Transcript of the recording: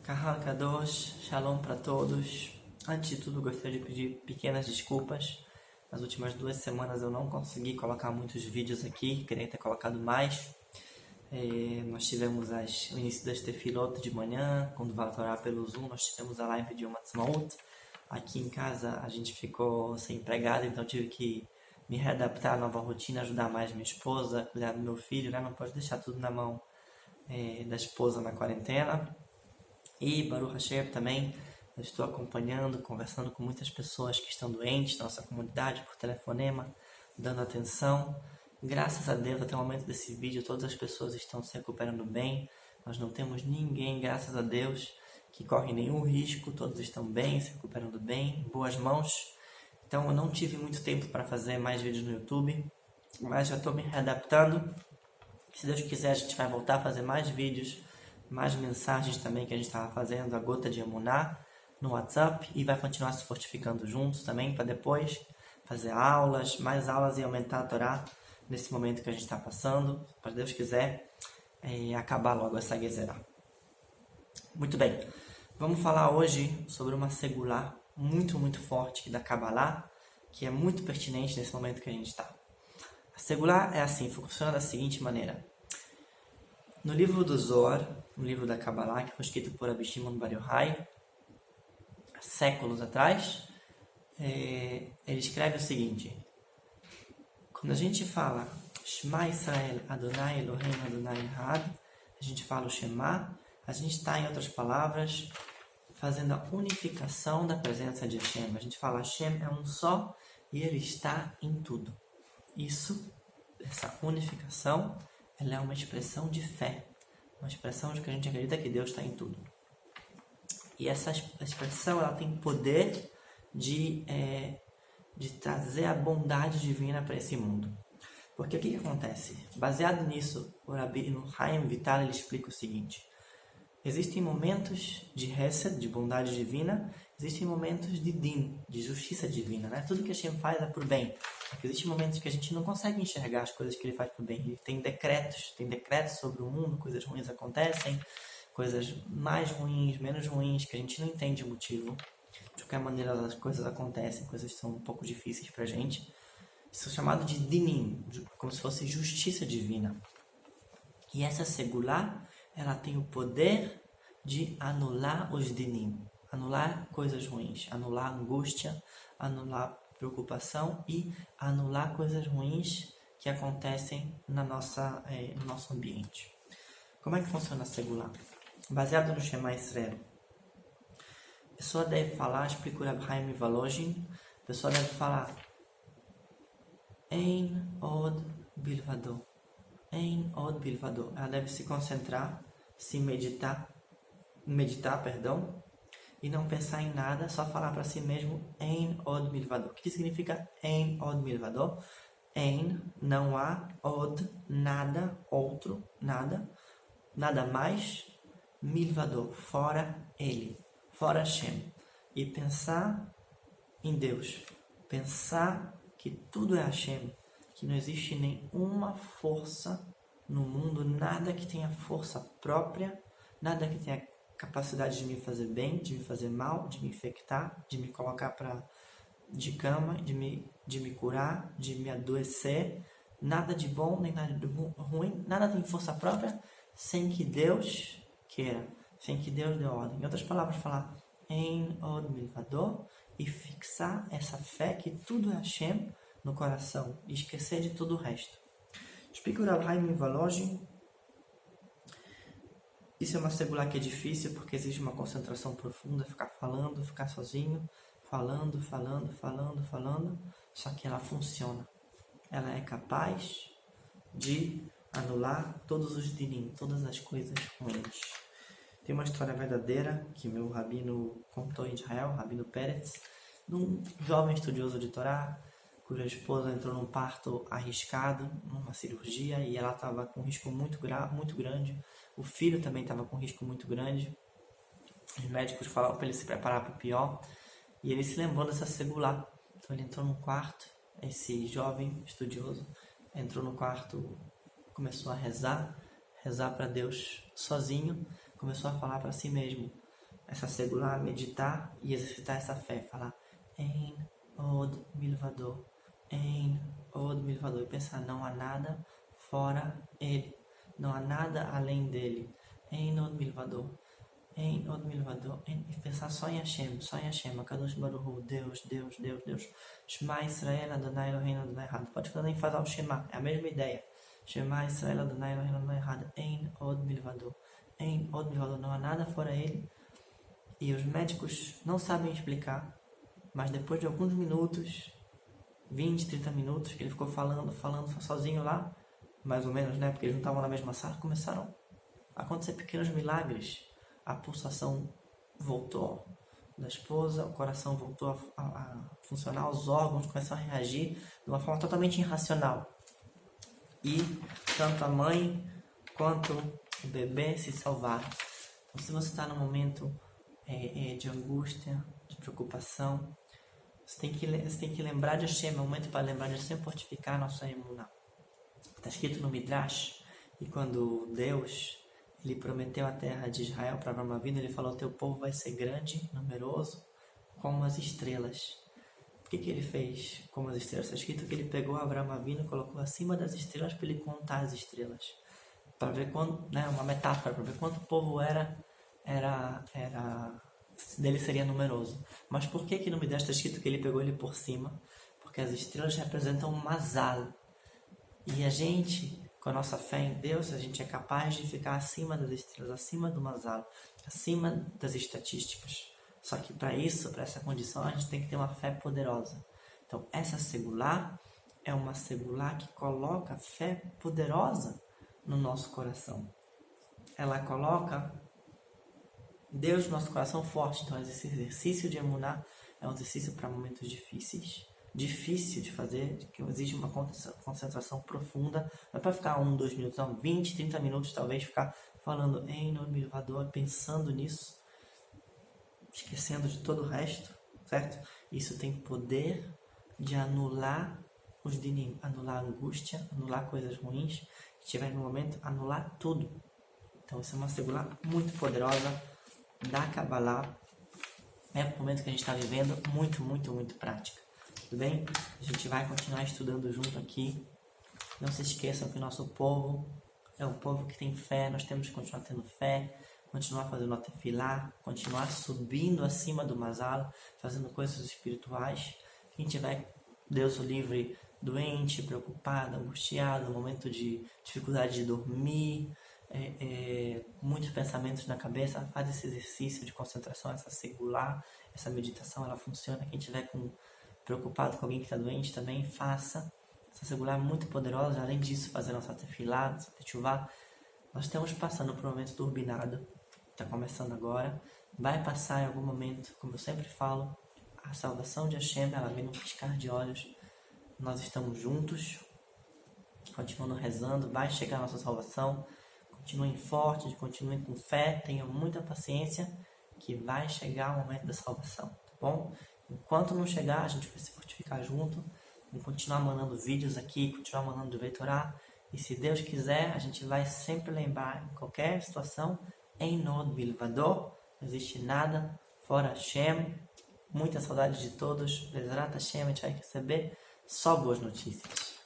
Kahal Kadosh, Shalom para todos. Antes de tudo, gostaria de pedir pequenas desculpas. Nas últimas 2 semanas eu não consegui colocar muitos vídeos aqui, queria ter colocado mais. Nós tivemos o início das Tefilot de manhã, quando vai orar pelo Zoom, nós tivemos a live de Yom Ha'atzmaut. Aqui em casa a gente ficou sem empregado, então tive que me readaptar à nova rotina, ajudar mais minha esposa, cuidar do meu filho, né? Não pode deixar tudo na mão da esposa na quarentena. E Baruch Hashem também, eu estou acompanhando, conversando com muitas pessoas que estão doentes na nossa comunidade por telefonema, dando atenção. Graças a Deus, até o momento desse vídeo, todas as pessoas estão se recuperando bem. Nós não temos ninguém, graças a Deus, que corre nenhum risco. Todos estão bem, se recuperando bem, em boas mãos. Então eu não tive muito tempo para fazer mais vídeos no YouTube, mas já estou me readaptando. Se Deus quiser, a gente vai voltar a fazer mais vídeos, mais mensagens também que a gente estava fazendo, a Gota de Emuná, no WhatsApp, e vai continuar se fortificando juntos também, para depois fazer mais aulas e aumentar a Torá nesse momento que a gente está passando, para Deus quiser, acabar logo essa Gezerá. Muito bem, vamos falar hoje sobre uma segulá muito forte da Kabbalah, que é muito pertinente nesse momento que a gente está. A segulá é assim, funciona da seguinte maneira. No livro do Zohar, no livro da Kabbalah, que foi escrito por Rabbi Shimon Bar Yochai, há séculos atrás, ele escreve o seguinte: quando a gente fala Shema Israel, Adonai Eloheinu Adonai Echad, a gente fala o Shema, a gente está, em outras palavras, fazendo a unificação da presença de Hashem. A gente fala Hashem é um só e ele está em tudo. Essa unificação, ela é uma expressão de fé, uma expressão de que a gente acredita que Deus está em tudo. E essa expressão, ela tem poder de trazer a bondade divina para esse mundo. Porque o que acontece? Baseado nisso, o Rabino Chaim Vital ele explica o seguinte: existem momentos de Hesed, de bondade divina, existem momentos de Din, de justiça divina, né? Tudo que Hashem faz é por bem. Existem momentos que a gente não consegue enxergar as coisas que ele faz por bem. Ele tem decretos sobre o mundo, coisas ruins acontecem, coisas mais ruins, menos ruins, que a gente não entende o motivo. De qualquer maneira, as coisas acontecem, coisas são um pouco difíceis pra gente. Isso é chamado de dinim, como se fosse justiça divina. E essa segulá, ela tem o poder de anular os dinim, anular coisas ruins, anular angústia, anular preocupação e anular coisas ruins que acontecem no nosso ambiente. Como é que funciona a segulá? Baseado no Shema Israel. A pessoa deve falar, explica o Rab Chaim Volozhin, a pessoa deve falar Ein od bilvado. Ein od bilvado. Ela deve se concentrar, se meditar, e não pensar em nada, só falar para si mesmo Ein od milvado. O que significa Ein od milvado? Ein, não há, od, nada, outro, nada mais, milvado, fora ele, fora Hashem. E pensar em Deus, pensar que tudo é Hashem, que não existe nenhuma força no mundo, nada que tenha força própria, nada que tenha capacidade de me fazer bem, de me fazer mal, de me infectar, de me colocar de cama, de me curar, de me adoecer. Nada de bom, nem nada de ruim, nada tem força própria sem que Deus queira, sem que Deus dê ordem. Em outras palavras, falar Ein od milvado e fixar essa fé que tudo é Hashem no coração e esquecer de todo o resto. Explica o Rab Chaim Volozhin. Isso é uma segulá que é difícil porque exige uma concentração profunda, ficar falando, ficar sozinho, falando, só que ela funciona. Ela é capaz de anular todos os dinim, todas as coisas ruins. Tem uma história verdadeira que meu rabino contou em Israel, Rabino Peretz, de um jovem estudioso de Torá, cuja esposa entrou num parto arriscado, numa cirurgia, e ela estava com um risco muito grande. O filho também estava com um risco muito grande. Os médicos falaram para ele se preparar para o pior. E ele se lembrou dessa segulá. Então ele entrou no quarto, esse jovem estudioso entrou no quarto, começou a rezar para Deus sozinho, começou a falar para si mesmo: essa segular, meditar e exercitar essa fé. Falar Ein Od Milvado, Ein Od Milvado. E pensar, não há nada fora ele. Não há nada além dele. Ein Od Milvado. Em Od Milvado, e pensar só em Hashem, Akadosh Baruch Hu, Deus, Deus, Deus, Deus. Shema Israel, Adonai Eloheinu, Adonai Echad. Pode fazer nem fazer o Shema, é a mesma ideia. Shema Israel, Adonai Eloheinu, Adonai Echad. Em Od Milvado, não há nada fora ele. E os médicos não sabem explicar, mas depois de alguns minutos, 20, 30 minutos, que ele ficou falando sozinho lá, mais ou menos, né? Porque eles não estavam na mesma sala, começaram a acontecer pequenos milagres. A pulsação voltou da esposa, o coração voltou a funcionar, os órgãos começaram a reagir de uma forma totalmente irracional. E tanto a mãe quanto o bebê se salvaram. Então, se você está num momento de angústia, de preocupação, você tem que lembrar de Hashem, é um momento para lembrar de Hashem, fortificar a nossa emuná. Está escrito no Midrash, e quando Deus ele prometeu a terra de Israel para Avraham Avinu, ele falou, teu povo vai ser grande, numeroso, como as estrelas. Por que ele fez como as estrelas? Está escrito que ele pegou Avraham Avinu e colocou acima das estrelas para ele contar as estrelas. Para ver quando, né, uma metáfora, para ver quanto o povo dele seria numeroso. Mas por que no Midrash está escrito que ele pegou ele por cima? Porque as estrelas representam um mazal. E a gente, com a nossa fé em Deus, a gente é capaz de ficar acima das estrelas, acima do mazal, acima das estatísticas. Só que para isso, para essa condição, a gente tem que ter uma fé poderosa. Então, essa segular é uma segular que coloca fé poderosa no nosso coração. Ela coloca Deus no nosso coração forte. Então, esse exercício de emuná é um exercício para momentos difíceis. Difícil de fazer, que exige uma concentração profunda. Não é para ficar 1, 2 minutos, não, 20, 30 minutos talvez, ficar falando em nome do Milvador, pensando nisso, esquecendo de todo o resto, certo? Isso tem poder de anular os dinim, anular a angústia, anular coisas ruins, que estiver no momento, anular tudo. Então isso é uma segular muito poderosa da Kabbalah. É o momento que a gente está vivendo, muito, muito, muito prática. Tudo bem? A gente vai continuar estudando junto aqui. Não se esqueçam que o nosso povo é um povo que tem fé. Nós temos que continuar tendo fé, continuar fazendo a tefilá, continuar subindo acima do mazal, fazendo coisas espirituais. Quem tiver, Deus o livre, doente, preocupado, angustiado, no momento de dificuldade de dormir, muitos pensamentos na cabeça, faz esse exercício de concentração, essa segular, essa meditação, ela funciona. Quem tiver preocupado com alguém que está doente também, faça. Essa segular é muito poderosa. Além disso, fazer nossa tefilá, nossa techuvá. Nós estamos passando por um momento turbinado. Está começando agora. Vai passar em algum momento, como eu sempre falo, a salvação de Hashem, ela vem num piscar de olhos. Nós estamos juntos, continuando rezando, vai chegar a nossa salvação. Continuem fortes, continuem com fé, tenham muita paciência, que vai chegar o momento da salvação, tá bom? Enquanto não chegar, a gente vai se fortificar junto, vamos continuar mandando vídeos aqui, continuar mandando do Veitorá, e se Deus quiser, a gente vai sempre lembrar, em qualquer situação, em Nod Bilvador, não existe nada fora Hashem. Muita saudade de todos, Bezrat Hashem, a gente vai receber só boas notícias.